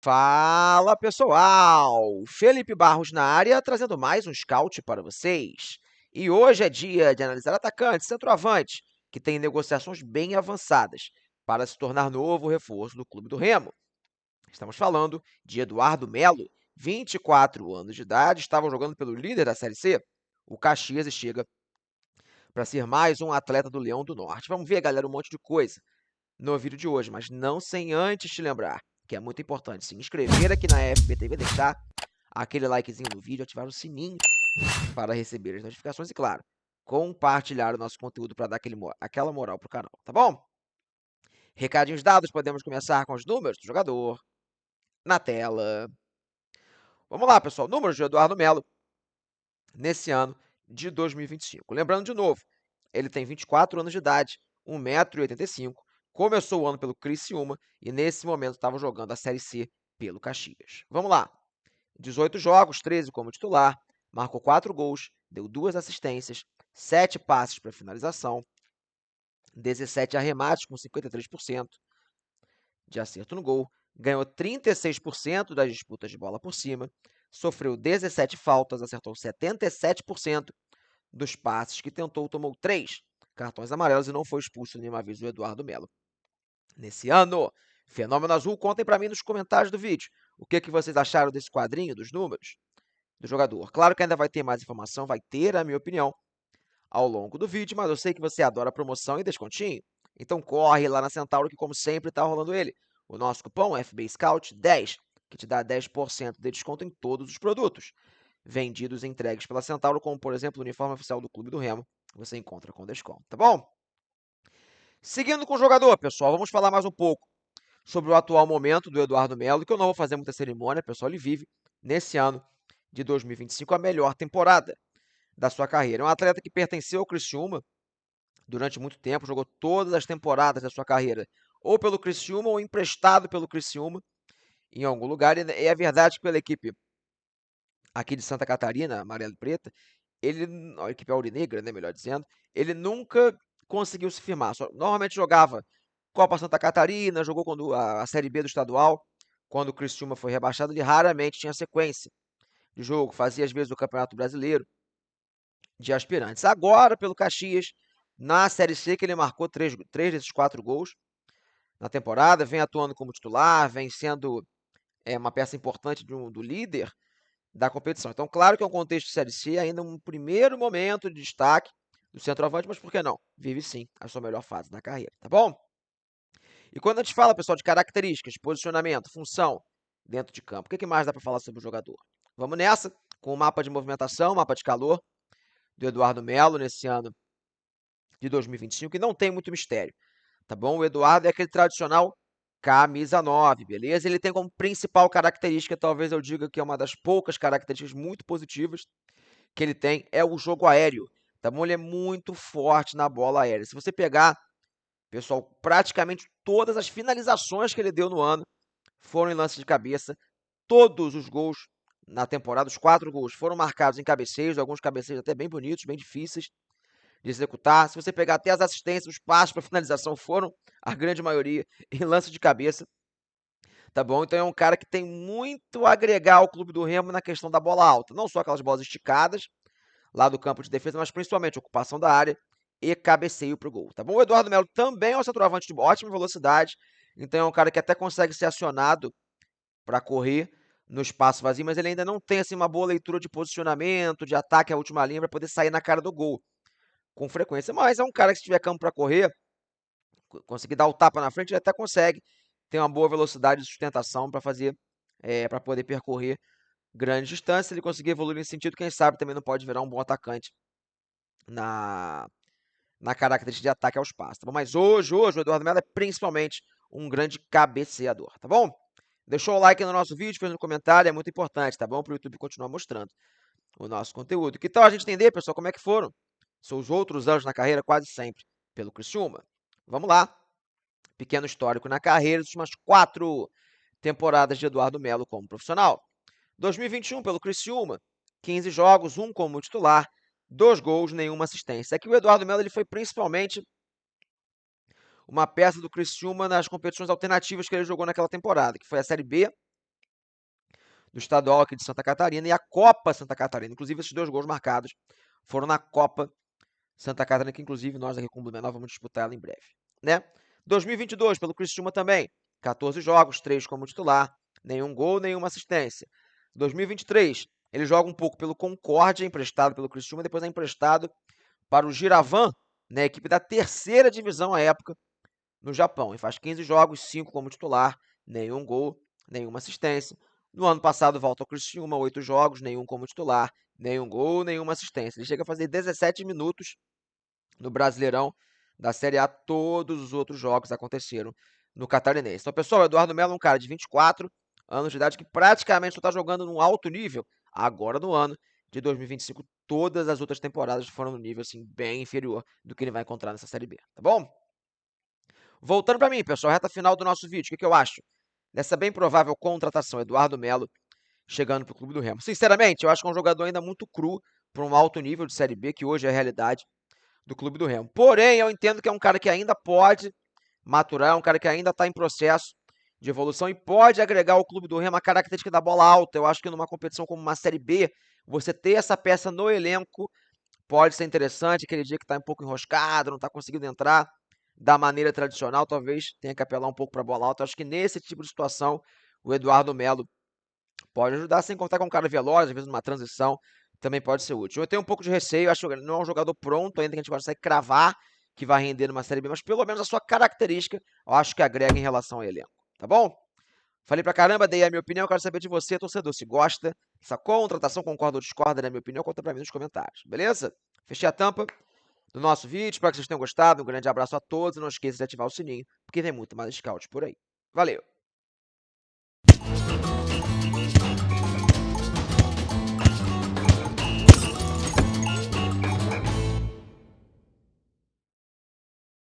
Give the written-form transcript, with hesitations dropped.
Fala pessoal! Felipe Barros na área, trazendo mais um scout para vocês. E hoje é dia de analisar atacantes, centroavante, que tem negociações bem avançadas para se tornar novo reforço do Clube do Remo. Estamos falando de Eduardo Melo, 24 anos de idade, estava jogando pelo líder da Série C, o Caxias, e chega para ser mais um atleta do Leão do Norte. Vamos ver, galera, um monte de coisa no vídeo de hoje, mas não sem antes te lembrar que é muito importante se inscrever aqui na FBTV, deixar aquele likezinho no vídeo, ativar o sininho para receber as notificações e, claro, compartilhar o nosso conteúdo para dar aquela moral pro canal, tá bom? Recadinhos dados, podemos começar com os números do jogador na tela. Vamos lá, pessoal, números de Eduardo Melo nesse ano de 2025. Lembrando de novo, ele tem 24 anos de idade, 1,85 m, começou o ano pelo Criciúma e nesse momento estava jogando a Série C pelo Caxias. Vamos lá. 18 jogos, 13 como titular, marcou 4 gols, deu 2 assistências, 7 passes para finalização, 17 arremates com 53% de acerto no gol, ganhou 36% das disputas de bola por cima, sofreu 17 faltas, acertou 77% dos passes que tentou, tomou 3 cartões amarelos e não foi expulso nenhuma vez o Eduardo Melo. Nesse ano, Fenômeno Azul, contem para mim nos comentários do vídeo o que vocês acharam desse quadrinho, dos números do jogador. Claro que ainda vai ter mais informação, vai ter a minha opinião ao longo do vídeo, mas eu sei que você adora promoção e descontinho, então corre lá na Centauro que, como sempre, está rolando ele. O nosso cupom FB Scout 10, que te dá 10% de desconto em todos os produtos vendidos e entregues pela Centauro, como, por exemplo, o uniforme oficial do Clube do Remo, você encontra com desconto, tá bom? Seguindo com o jogador, pessoal, vamos falar mais um pouco sobre o atual momento do Eduardo Melo, que eu não vou fazer muita cerimônia, pessoal, ele vive, nesse ano de 2025, a melhor temporada da sua carreira. É um atleta que pertenceu ao Criciúma durante muito tempo, jogou todas as temporadas da sua carreira, ou pelo Criciúma ou emprestado pelo Criciúma em algum lugar, e é verdade que pela equipe aqui de Santa Catarina, amarela e preta, a equipe aurinegra, né, melhor dizendo, ele nunca conseguiu se firmar. Normalmente jogava Copa Santa Catarina, jogou quando a Série B do estadual, quando o Criciúma foi rebaixado, ele raramente tinha sequência de jogo, fazia às vezes o Campeonato Brasileiro de aspirantes. Agora, pelo Caxias, na Série C, que ele marcou 3 desses 4 gols na temporada, vem atuando como titular, vem sendo uma peça importante do líder da competição. Então, claro que é um contexto de Série C, ainda um primeiro momento de destaque do centroavante, mas por que não? Vive sim a sua melhor fase da carreira, tá bom? E quando a gente fala, pessoal, de características, posicionamento, função dentro de campo, o que mais dá para falar sobre o jogador? Vamos nessa, com o mapa de movimentação, mapa de calor do Eduardo Melo nesse ano de 2025, que não tem muito mistério, tá bom? O Eduardo é aquele tradicional camisa 9, beleza? Ele tem como principal característica, talvez eu diga que é uma das poucas características muito positivas que ele tem, é o jogo aéreo, tá bom? Ele é muito forte na bola aérea. Se você pegar, pessoal, praticamente todas as finalizações que ele deu no ano foram em lance de cabeça. Todos os gols na temporada, os 4 gols, foram marcados em cabeceios, alguns cabeceios até bem bonitos, bem difíceis de executar. Se você pegar até as assistências, os passos para finalização foram, a grande maioria, em lance de cabeça. Tá bom? Então é um cara que tem muito a agregar ao Clube do Remo na questão da bola alta. Não só aquelas bolas esticadas lá do campo de defesa, mas principalmente ocupação da área e cabeceio para o gol. Tá bom? O Eduardo Melo também é um centroavante de ótima velocidade. Então é um cara que até consegue ser acionado para correr no espaço vazio, mas ele ainda não tem assim, uma boa leitura de posicionamento, de ataque à última linha para poder sair na cara do gol com frequência. Mas é um cara que, se tiver campo para correr, conseguir dar o tapa na frente, ele até consegue ter uma boa velocidade de sustentação para fazer, para poder percorrer grandes distâncias. Se ele conseguir evoluir nesse sentido, quem sabe também não pode virar um bom atacante na, na característica de ataque ao espaço, tá bom? Mas hoje o Eduardo Melo é principalmente um grande cabeceador, tá bom? Deixou o like no nosso vídeo, fez um comentário, é muito importante, tá bom? Para o YouTube continuar mostrando o nosso conteúdo. Que tal a gente entender, pessoal, como é que foram seus outros anos na carreira, quase sempre pelo Criciúma? Vamos lá. Pequeno histórico na carreira, as últimas 4 temporadas de Eduardo Melo como profissional. 2021 pelo Criciúma, 15 jogos, 1 como titular, 2 gols, nenhuma assistência. Aqui o Eduardo Melo ele foi principalmente uma peça do Criciúma nas competições alternativas que ele jogou naquela temporada, que foi a Série B do estadual aqui de Santa Catarina e a Copa Santa Catarina. Inclusive, esses 2 gols marcados foram na Copa Santa Catarina, que inclusive nós aqui com o Blumenau vamos disputar ela em breve, né? 2022, pelo Criciúma também, 14 jogos, 3 como titular, nenhum gol, nenhuma assistência. 2023, ele joga um pouco pelo Concórdia, emprestado pelo Criciúma, depois é emprestado para o Giravan, né, equipe da 3ª divisão à época, no Japão. E faz 15 jogos, 5 como titular, nenhum gol, nenhuma assistência. No ano passado volta ao Criciúma, 8 jogos, nenhum como titular, nenhum gol, nenhuma assistência. Ele chega a fazer 17 minutos no Brasileirão da Série A. Todos os outros jogos aconteceram no Catarinense. Então, pessoal, o Eduardo Melo é um cara de 24 anos de idade que praticamente só está jogando num alto nível agora no ano de 2025. Todas as outras temporadas foram no nível assim bem inferior do que ele vai encontrar nessa Série B, tá bom? Voltando para mim, pessoal, reta final do nosso vídeo, o que eu acho dessa bem provável contratação, Eduardo Melo chegando para o Clube do Remo? Sinceramente, eu acho que é um jogador ainda muito cru para um alto nível de Série B, que hoje é a realidade do Clube do Remo. Porém, eu entendo que é um cara que ainda pode maturar, é um cara que ainda está em processo de evolução e pode agregar ao Clube do Remo a característica da bola alta. Eu acho que numa competição como uma Série B, você ter essa peça no elenco pode ser interessante. Aquele dia que está um pouco enroscado, não está conseguindo entrar da maneira tradicional, talvez tenha que apelar um pouco para a bola alta. Eu acho que nesse tipo de situação, o Eduardo Melo pode ajudar, sem contar com um cara veloz, às vezes numa transição, também pode ser útil. Eu tenho um pouco de receio, acho que não é um jogador pronto ainda, que a gente consegue cravar que vai render numa Série B, mas pelo menos a sua característica, eu acho que agrega em relação ao elenco, tá bom? Falei pra caramba, dei a minha opinião, quero saber de você, torcedor, se gosta dessa contratação, concorda ou discorda da minha opinião, conta pra mim nos comentários, beleza? Fechei a tampa do nosso vídeo, espero que vocês tenham gostado, um grande abraço a todos, e não esqueça de ativar o sininho, porque tem muito mais scout por aí. Valeu!